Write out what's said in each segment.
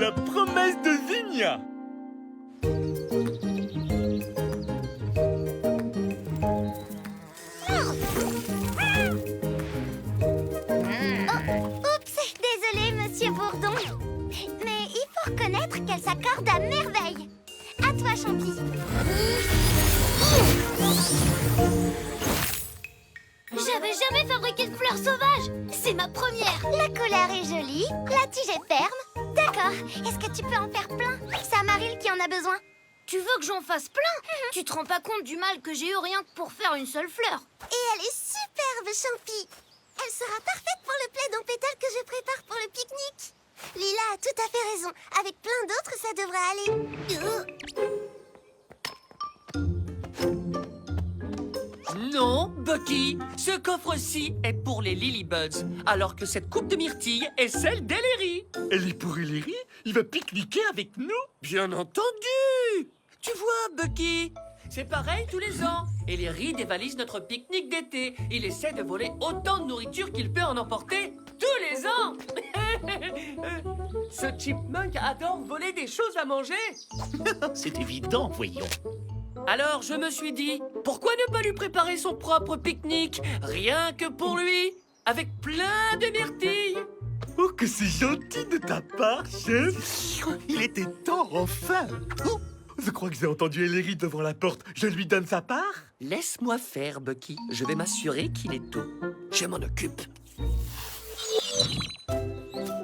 La promesse de Zinnia. Oups, désolé, monsieur Bourdon. Mais il faut reconnaître qu'elle s'accorde à merveille. À toi, Champi. J'avais jamais fabriqué de fleurs sauvages. C'est ma première. La couleur est jolie, la tige est ferme. D'accord, est-ce que tu peux en faire plein? C'est Amaril qui en a besoin. Tu veux que j'en fasse plein? Tu te rends pas compte du mal que j'ai eu rien que pour faire une seule fleur. Et elle est superbe, Champi. Elle sera parfaite pour le plaid en pétales que je prépare pour le pique-nique. Lila a tout à fait raison. Avec plein d'autres, ça devrait aller. Non, Bucky, ce coffre-ci est pour les Lilybuds, alors que cette coupe de myrtille est celle d'Ellery. Elle est pour Ellery? Il va pique-niquer avec nous? Bien entendu! Tu vois, Bucky, c'est pareil tous les ans. Ellery dévalise notre pique-nique d'été. Il essaie de voler autant de nourriture qu'il peut en emporter tous les ans. Ce chipmunk adore voler des choses à manger. C'est évident, voyons. Alors je me suis dit, pourquoi ne pas lui préparer son propre pique-nique, rien que pour lui, avec plein de myrtilles? Oh, que c'est gentil de ta part, chef. Il était temps, enfin. Oh, je crois que j'ai entendu Ellery devant la porte. Je lui donne sa part? Laisse-moi faire, Bucky. Je vais m'assurer qu'il est tôt. Je m'en occupe.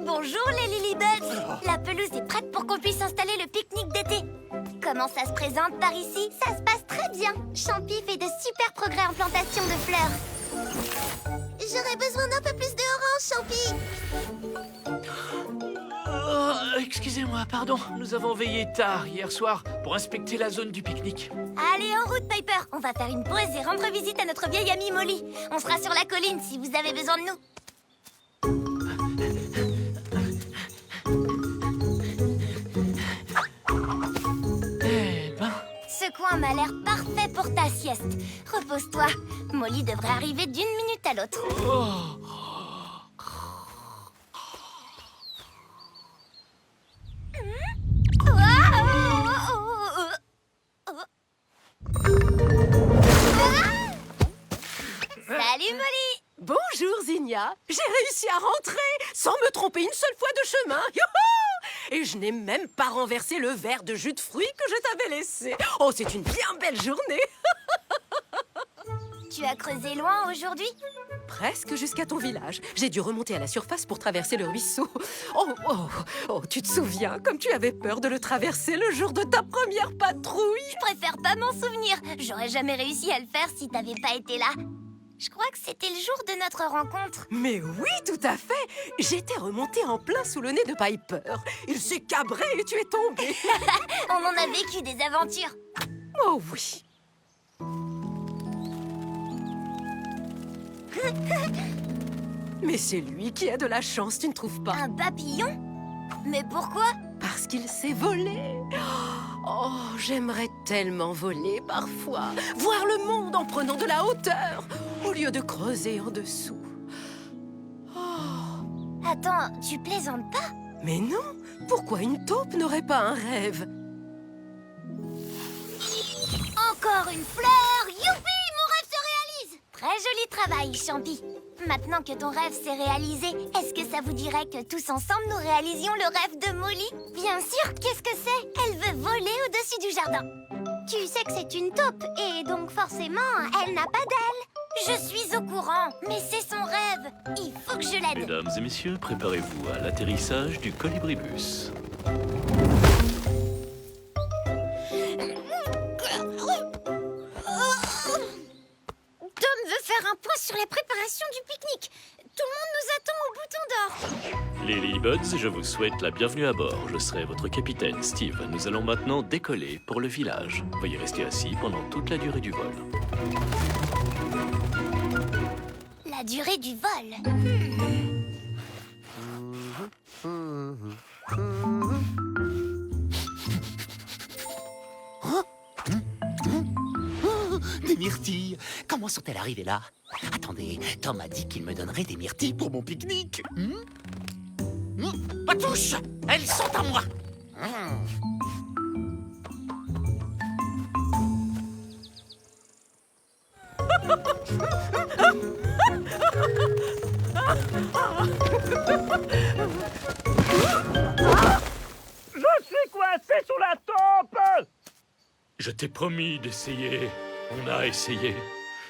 Bonjour les Lilybuds. La pelouse est prête pour qu'on puisse installer le pique-nique d'été. Comment ça se présente par ici? Ça se passe très bien. Champi fait de super progrès en plantation de fleurs. J'aurais besoin d'un peu plus de orange, Champi. Excusez-moi, pardon. Nous avons veillé tard hier soir pour inspecter la zone du pique-nique. Allez, en route, Piper. On va faire une pause et rendre visite à notre vieille amie Molly. On sera sur la colline si vous avez besoin de nous. Eh ben... Ce coin m'a l'air parfait pour ta sieste. Repose-toi. Molly devrait arriver d'une minute à l'autre. Salut, Molly. Bonjour, Zinnia. J'ai réussi à rentrer sans me tromper une seule fois de chemin. Youhou! Et je n'ai même pas renversé le verre de jus de fruits que je t'avais laissé. Oh, c'est une bien belle journée. Tu as creusé loin aujourd'hui? Presque jusqu'à ton village. J'ai dû remonter à la surface pour traverser le ruisseau. Oh, tu te souviens comme tu avais peur de le traverser le jour de ta première patrouille? Je préfère pas m'en souvenir. J'aurais jamais réussi à le faire si t'avais pas été là. Je crois que c'était le jour de notre rencontre. Mais oui, tout à fait. J'étais remontée en plein sous le nez de Piper. Il s'est cabré et tu es tombée. On en a vécu des aventures. Oh oui. Mais c'est lui qui a de la chance, tu ne trouves pas? Un papillon? Mais pourquoi? Parce qu'il s'est volé. Oh, j'aimerais tellement voler parfois. Voir le monde en prenant de la hauteur, au lieu de creuser en dessous. Oh. Attends, tu plaisantes pas? Mais non, pourquoi une taupe n'aurait pas un rêve? Encore une fleur! Youpi! Mon rêve se réalise! Très joli travail, Champi. Maintenant que ton rêve s'est réalisé, est-ce que ça vous dirait que tous ensemble nous réalisions le rêve de Molly? Bien sûr, qu'est-ce que c'est? Elle veut voler au-dessus du jardin. Tu sais que c'est une taupe, et donc forcément, elle n'a pas d'aile. Je suis au courant, mais c'est son rêve. Il faut que je l'aide. Mesdames et messieurs, préparez-vous à l'atterrissage du colibribus. Tom veut faire un point sur la préparation du pique-nique. Tout le monde nous attend au bouton d'or. Les Lilybuds, je vous souhaite la bienvenue à bord. Je serai votre capitaine, Steve. Nous allons maintenant décoller pour le village. Veuillez rester assis pendant toute la durée du vol. La durée du vol. Des myrtilles. Comment sont-elles arrivées là? Attendez, Tom a dit qu'il me donnerait des myrtilles pour mon pique-nique. Pas touche! Elles sont à moi! Je t'ai promis d'essayer. On a essayé.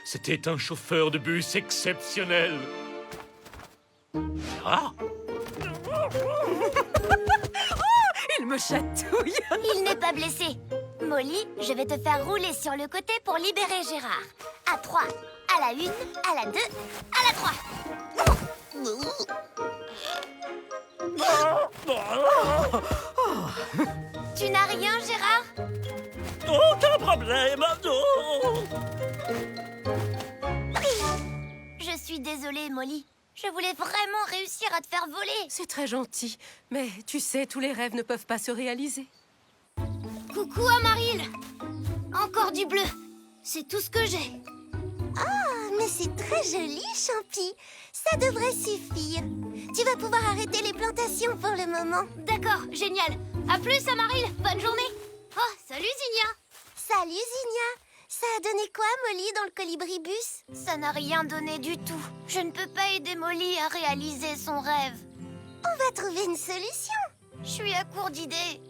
C'était un chauffeur de bus exceptionnel. Ah! Il me chatouille. Il n'est pas blessé. Molly, je vais te faire rouler sur le côté pour libérer Gérard. À 3, à la 1, à la 2, à la 3. Tu n'as rien, Gérard? Aucun problème, non. Je suis désolée, Molly. Je voulais vraiment réussir à te faire voler. C'est très gentil, mais tu sais, tous les rêves ne peuvent pas se réaliser. Coucou Amaril. Encore du bleu. C'est tout ce que j'ai. Ah, mais c'est très joli, Champi. Ça devrait suffire. Tu vas pouvoir arrêter les plantations pour le moment. D'accord, génial. À plus Amaril, bonne journée. Oh, salut Zinnia. Salut, Zinnia. Ça a donné quoi, Molly, dans le colibribus? Ça n'a rien donné du tout. Je ne peux pas aider Molly à réaliser son rêve. On va trouver une solution. Je suis à court d'idées.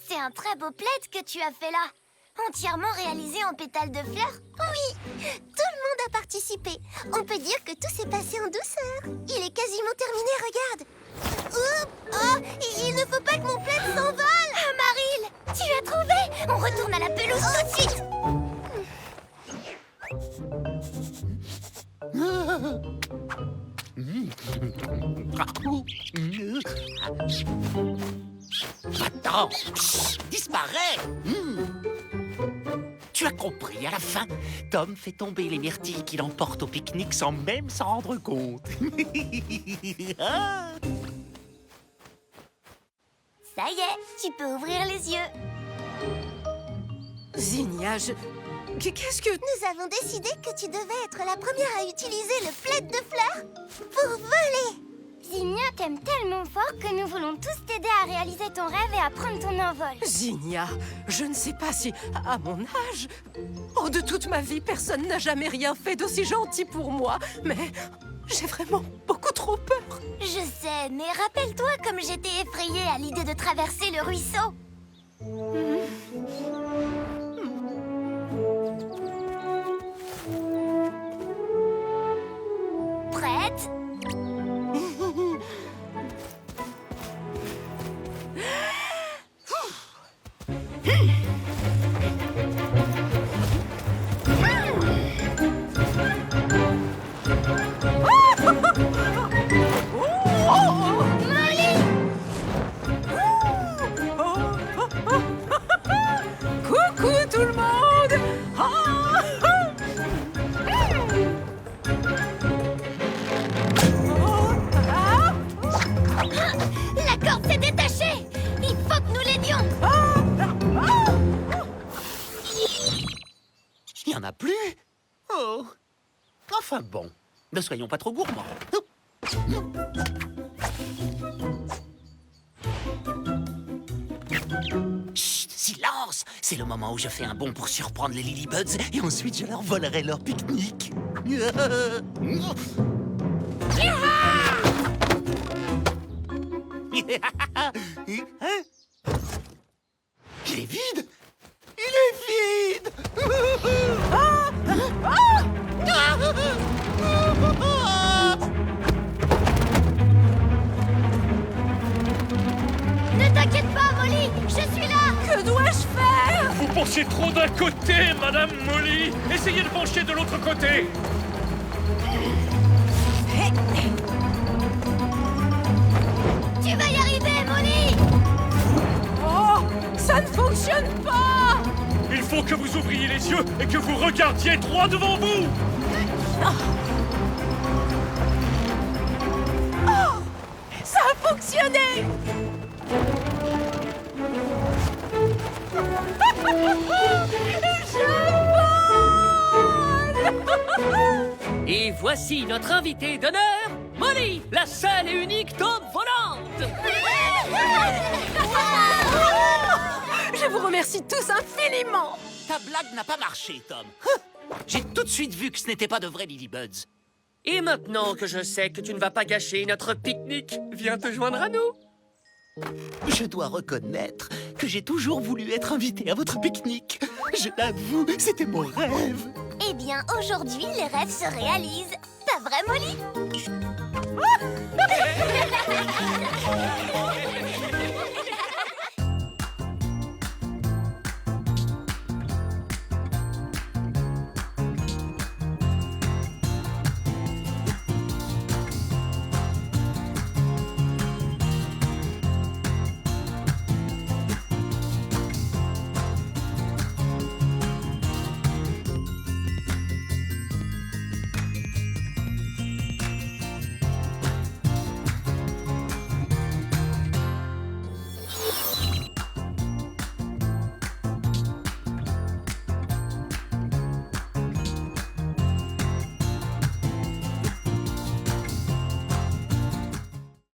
C'est un très beau plaid que tu as fait là. Entièrement réalisé en pétales de fleurs. Oui, tout le monde a participé. On peut dire que tout s'est passé en douceur. Il est quasiment terminé, regarde. Oups, oh, il ne faut pas que mon plaid s'envole. Amaril, tu as trouvé. On retourne à la pelouse tout de suite. Attends! Psst, disparais! Tu as compris, à la fin, Tom fait tomber les myrtilles qu'il emporte au pique-nique sans même s'en rendre compte. Ah. Ça y est, tu peux ouvrir les yeux. Zinnia, qu'est-ce que... Nous avons décidé que tu devais être la première à utiliser le plaid de fleurs pour voler. Zinnia t'aime tellement fort que nous voulons tous t'aider à réaliser ton rêve et à prendre ton envol. Zinnia, je ne sais pas si, à mon âge... Oh, de toute ma vie, personne n'a jamais rien fait d'aussi gentil pour moi. Mais j'ai vraiment beaucoup trop peur. Je sais, mais rappelle-toi comme j'étais effrayée à l'idée de traverser le ruisseau. Prête? Coucou tout le monde. La corde s'est détachée. Il faut que nous l'aidions. Il n'y en a plus? Oh! Enfin bon, ne soyons pas trop gourmands. Chut, silence! C'est le moment où je fais un bond pour surprendre les Lilybuds et ensuite je leur volerai leur pique-nique. Il est vide! Il est vide! Ne t'inquiète pas, Molly, je suis là. Que dois-je faire? Vous penchez trop d'un côté, Madame Molly. Essayez de pencher de l'autre côté. Tu vas y arriver, Molly. Oh, ça ne fonctionne pas. Il faut que vous ouvriez les yeux et que vous regardiez droit devant vous. Ça a fonctionné. Et voici notre invitée d'honneur, Molly, la seule et unique taupe volante. remercie tous infiniment. Ta blague n'a pas marché, Tom. J'ai tout de suite vu que ce n'était pas de vrais Lilybuds. Et maintenant que je sais que tu ne vas pas gâcher notre pique-nique, viens te joindre à nous. Je dois reconnaître que j'ai toujours voulu être invité à votre pique-nique. Je l'avoue, c'était mon rêve. Eh bien, aujourd'hui, les rêves se réalisent. Pas vrai, Molly?